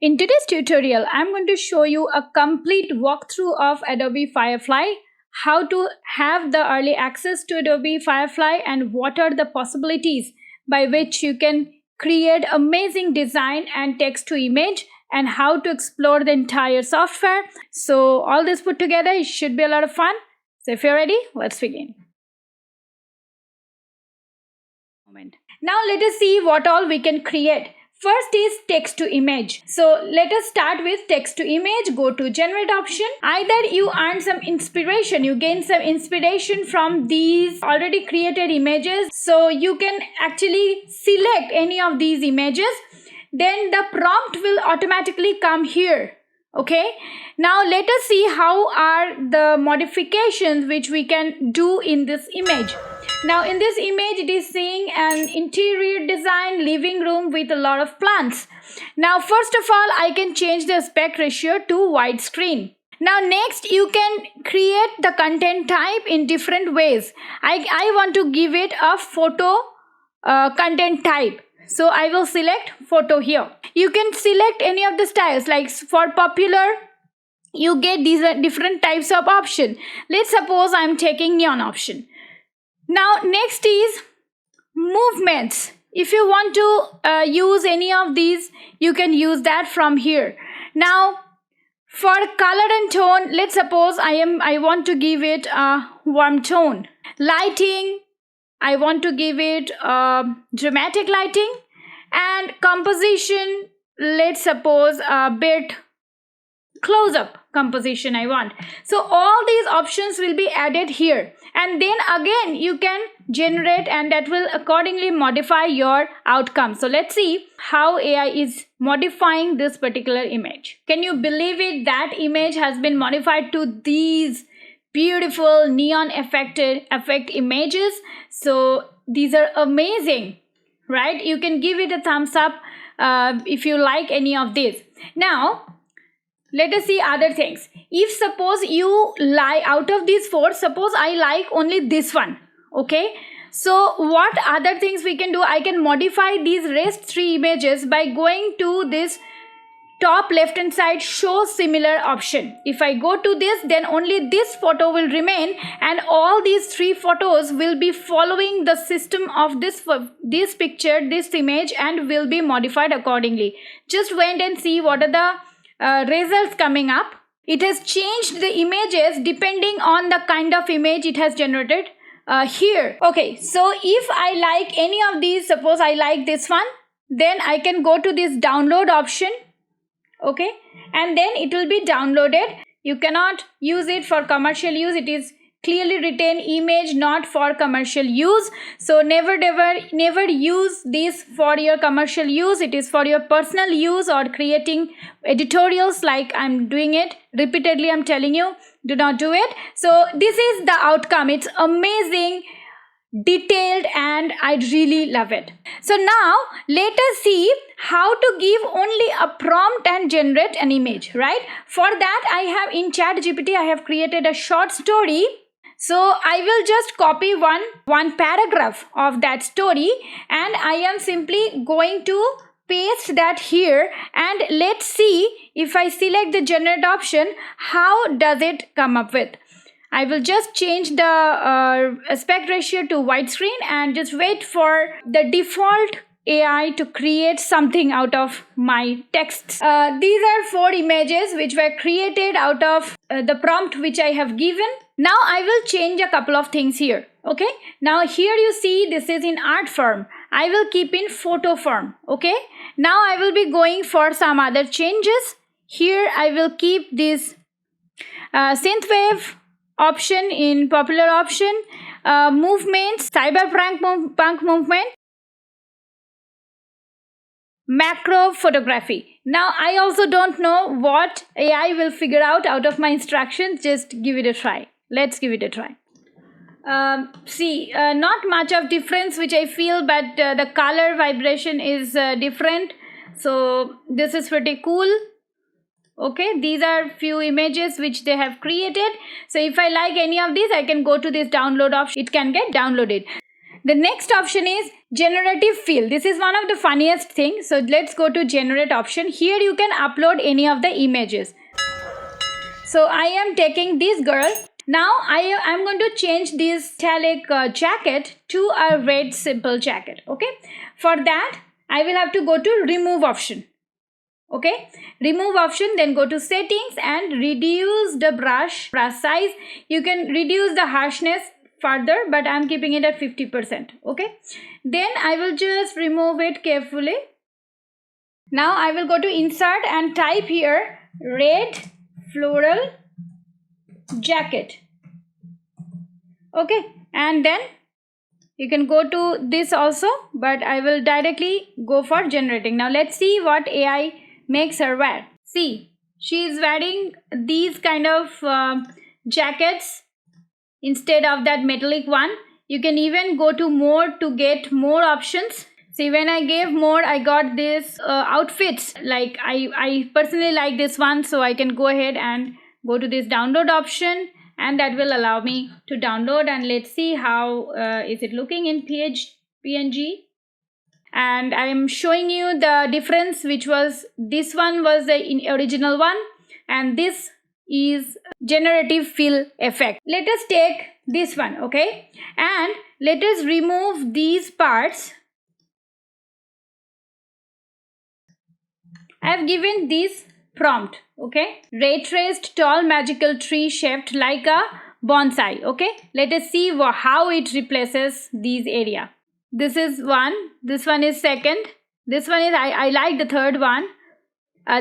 In today's tutorial, I'm going to show you a complete walkthrough of Adobe Firefly, how to have the early access to Adobe Firefly and what are the possibilities by which you can create amazing design and text to image and how to explore the entire software. So all this put together, it should be a lot of fun. So if you're ready, let's begin. Now let us see what all we can create. First is text to image. So let us start with text to image. Go to generate option. Either you earn some inspiration, you gain some inspiration from these already created images. So you can actually select any of these images. Then the prompt will automatically come here. Okay, now let us see how are the modifications which we can do in this image. Now in this image it is saying an interior design living room with a lot of plants. Now first of all I can change the aspect ratio to widescreen. Now next you can create the content type in different ways. I want to give it a photo content type. So I will select photo here. You can select any of the styles, like for popular you get these different types of option. Let's suppose I'm taking neon option. Now next is movements. If you want to use any of these, you can use that from here. Now for color and tone, let's suppose I want to give it a warm tone. Lighting, I want to give it dramatic lighting. And composition, let's suppose a bit close-up composition I want. So all these options will be added here, and then again you can generate and that will accordingly modify your outcome. So let's see how AI is modifying this particular image. Can you believe it? That image has been modified to these beautiful neon effect images. So these are amazing, right? You can give it a thumbs up if you like any of these. Now let us see other things. If suppose you like out of these four, suppose I like only this one. Okay, so what other things we can do? I can modify these rest three images by going to this top left hand side show similar option. If I go to this, then only this photo will remain and all these three photos will be following the system of this picture, this image, and will be modified accordingly. Just wait and see what are the results coming up. It has changed the images depending on the kind of image it has generated here. Okay, so if I like any of these, suppose I like this one, then I can go to this download option. Okay, and then it will be downloaded. You cannot use it for commercial use. It is clearly written image not for commercial use. So never use this for your commercial use. It is for your personal use or creating editorials like I'm doing it repeatedly. I'm telling you, do not do it. So this is the outcome. It's amazing, detailed, and I really love it. So now let us see how to give only a prompt and generate an image, right? For that I have in ChatGPT I have created a short story. So I will just copy one paragraph of that story and I am simply going to paste that here, and let's see if I select the generate option, how does it come up with. I will just change the aspect ratio to widescreen and just wait for the default AI to create something out of my text. These are four images which were created out of the prompt which I have given. Now I will change a couple of things here. Okay, now here you see this is in art form. I will keep in photo form. Okay, now I will be going for some other changes. Here I will keep this synthwave option in popular option, movements, cyberpunk movement, macro photography. Now I also don't know what AI will figure out of my instructions. Just give it a try. Let's give it a try. Not much of difference which I feel, but the color vibration is different. So this is pretty cool. Okay, these are few images which they have created. So if I like any of these, I can go to this download option. It can get downloaded. The next option is generative fill. This is one of the funniest things. So let's go to generate option. Here you can upload any of the images. So I am taking this girl. Now I am going to change this metallic jacket to a red simple jacket. Okay. For that I will have to go to remove option. Okay, remove option, then go to settings and reduce the brush size. You can reduce the harshness further, but I'm keeping it at 50%. Okay, then I will just remove it carefully. Now I will go to insert and type here red floral jacket. Okay, and then you can go to this also, but I will directly go for generating. Now let's see what AI makes her wear. See, she is wearing these kind of jackets instead of that metallic one. You can even go to more to get more options. See, when I gave more, I got this outfits. Like I personally like this one, so I can go ahead and go to this download option, and that will allow me to download. And let's see how is it looking in PNG. And I am showing you the difference, which was this one was the original one and this is generative fill effect. Let us take this one, okay, and let us remove these parts. I have given this prompt, okay, ray traced tall magical tree shaped like a bonsai. Okay, let us see how it replaces these area. This is one, this one is second, this one is I like the third one.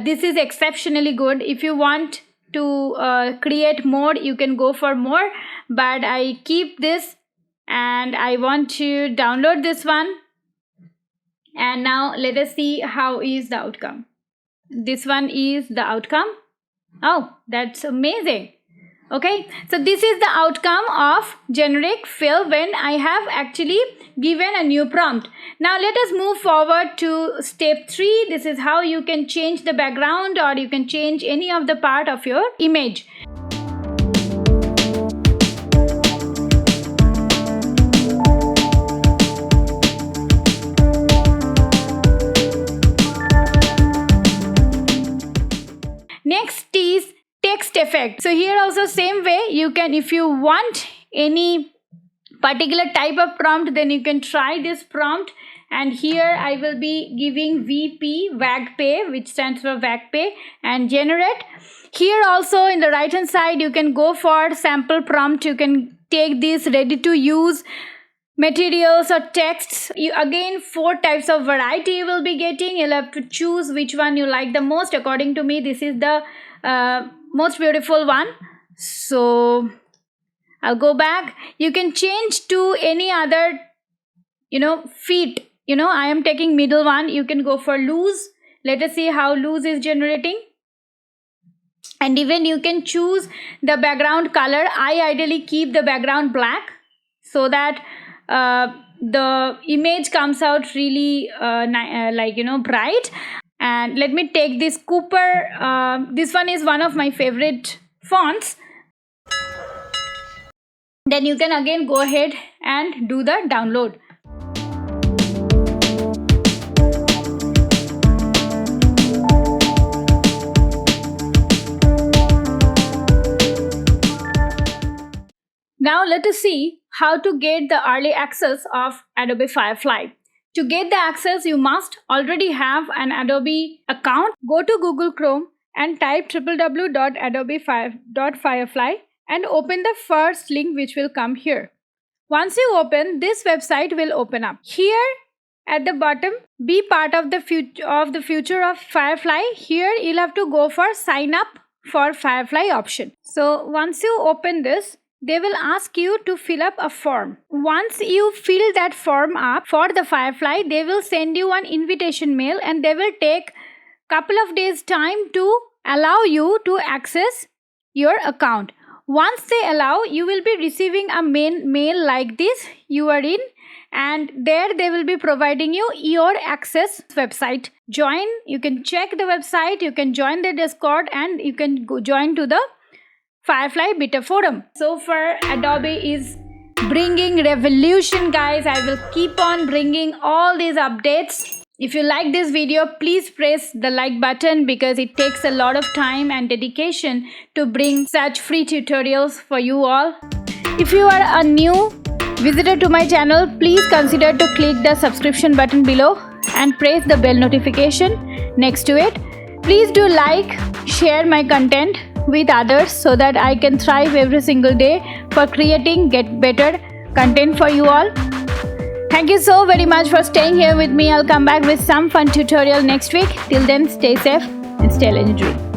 This is exceptionally good. If you want to create more, you can go for more, but I keep this and I want to download this one. And now let us see how is the outcome. This one is the outcome. Oh, that's amazing. Okay, so this is the outcome of generic fill when I have actually given a new prompt. Now let us move forward to step 3. This is how you can change the background or you can change any of the part of your image. Next is text effect. So here also same way, you can, if you want any particular type of prompt, then you can try this prompt. And here I will be giving VAGPE, which stands for VAGPE, and generate. Here also in the right hand side you can go for sample prompt. You can take these ready to use materials or texts. You again 4 types of variety you will be getting. You'll have to choose which one you like the most. According to me, this is the most beautiful one. So I'll go back. You can change to any other, feet. I am taking middle one. You can go for loose. Let us see how loose is generating. And even you can choose the background color. I ideally keep the background black so that the image comes out really bright. And let me take this Cooper. This one is one of my favorite fonts. Then you can again go ahead and do the download. Now let us see how to get the early access of Adobe Firefly. To get the access, you must already have an Adobe account. Go to Google Chrome and type www.adobe.firefly and open the first link which will come here. Once you open, this website will open up. Here at the bottom, be part of the future of Firefly. Here you'll have to go for sign up for Firefly option. So once you open this, they will ask you to fill up a form. Once you fill that form up for the Firefly, they will send you an invitation mail and they will take couple of days time to allow you to access your account. Once they allow, you will be receiving a mail like this. You are in, and there they will be providing you your access website. Join, you can check the website, you can join the Discord, and you can go join to the Firefly beta forum. So far, Adobe is bringing revolution, guys. I will keep on bringing all these updates. If you like this video, please press the like button because it takes a lot of time and dedication to bring such free tutorials for you all. If you are a new visitor to my channel, please consider to click the subscription button below and press the bell notification next to it. Please do like, share my content with others so that I can thrive every single day for creating better content for you all. Thank you so very much for staying here with me. I'll come back with some fun tutorial next week. Till then, stay safe and stay legendary.